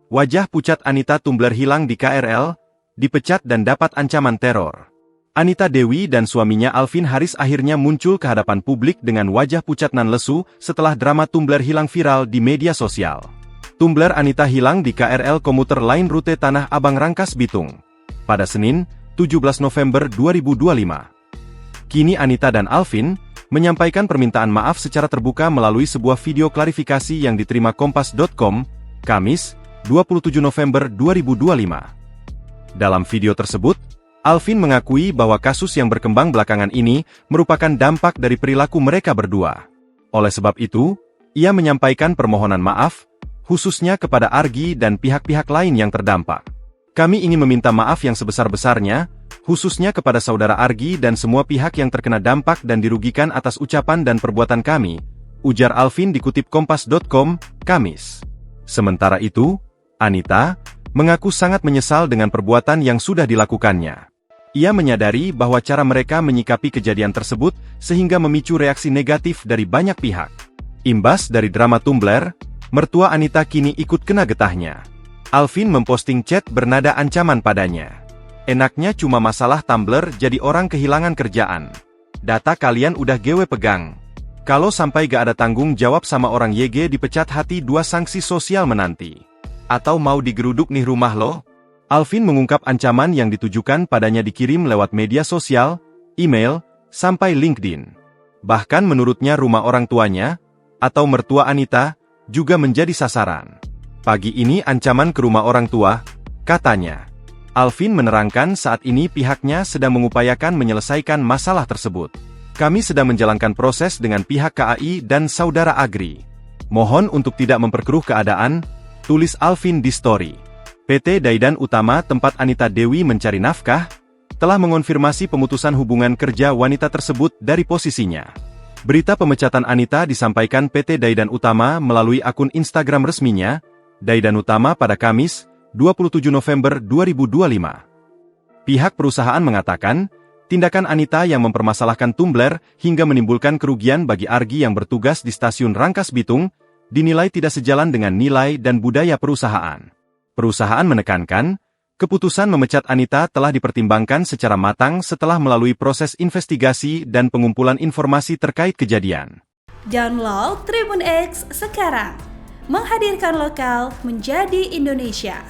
Wajah pucat Anita Tumbler hilang di KRL, dipecat dan dapat ancaman teror. Anita Dewi dan suaminya Alvin Haris akhirnya muncul ke hadapan publik dengan wajah pucat nan lesu setelah drama Tumbler hilang viral di media sosial. Tumbler Anita hilang di KRL komuter lain rute Tanah Abang Rangkas Bitung pada Senin, 17 November 2025. Kini Anita dan Alvin menyampaikan permintaan maaf secara terbuka melalui sebuah video klarifikasi yang diterima Kompas.com, Kamis, 27 November 2025. Dalam video tersebut, Alvin mengakui bahwa kasus yang berkembang belakangan ini merupakan dampak dari perilaku mereka berdua. Oleh sebab itu, ia menyampaikan permohonan maaf, khususnya kepada Argi dan pihak-pihak lain yang terdampak. Kami ingin meminta maaf yang sebesar-besarnya, khususnya kepada saudara Argi dan semua pihak yang terkena dampak dan dirugikan atas ucapan dan perbuatan kami, ujar Alvin dikutip Kompas.com, Kamis. Sementara itu, Anita mengaku sangat menyesal dengan perbuatan yang sudah dilakukannya. Ia menyadari bahwa cara mereka menyikapi kejadian tersebut sehingga memicu reaksi negatif dari banyak pihak. Imbas dari drama Tumbler, mertua Anita kini ikut kena getahnya. Alvin memposting chat bernada ancaman padanya. Enaknya cuma masalah Tumblr jadi orang kehilangan kerjaan. Data kalian udah gewe pegang. Kalau sampai gak ada tanggung jawab sama orang YG dipecat hati 2 sanksi sosial menanti. Atau mau digeruduk nih rumah lo? Alvin mengungkap ancaman yang ditujukan padanya dikirim lewat media sosial, email, sampai LinkedIn. Bahkan menurutnya rumah orang tuanya, atau mertua Anita, juga menjadi sasaran. Pagi ini ancaman ke rumah orang tua, katanya. Alvin menerangkan saat ini pihaknya sedang mengupayakan menyelesaikan masalah tersebut. Kami sedang menjalankan proses dengan pihak KAI dan saudara Agri. Mohon untuk tidak memperkeruh keadaan, tulis Alvin di story. PT Daidan Utama tempat Anita Dewi mencari nafkah, telah mengonfirmasi pemutusan hubungan kerja wanita tersebut dari posisinya. Berita pemecatan Anita disampaikan PT Daidan Utama melalui akun Instagram resminya, Daidan Utama pada Kamis, 27 November 2025. Pihak perusahaan mengatakan, tindakan Anita yang mempermasalahkan Tumbler hingga menimbulkan kerugian bagi Argi yang bertugas di stasiun Rangkas Bitung, dinilai tidak sejalan dengan nilai dan budaya perusahaan. Perusahaan menekankan, keputusan memecat Anita telah dipertimbangkan secara matang setelah melalui proses investigasi dan pengumpulan informasi terkait kejadian. Download Tribun X sekarang, menghadirkan lokal menjadi Indonesia.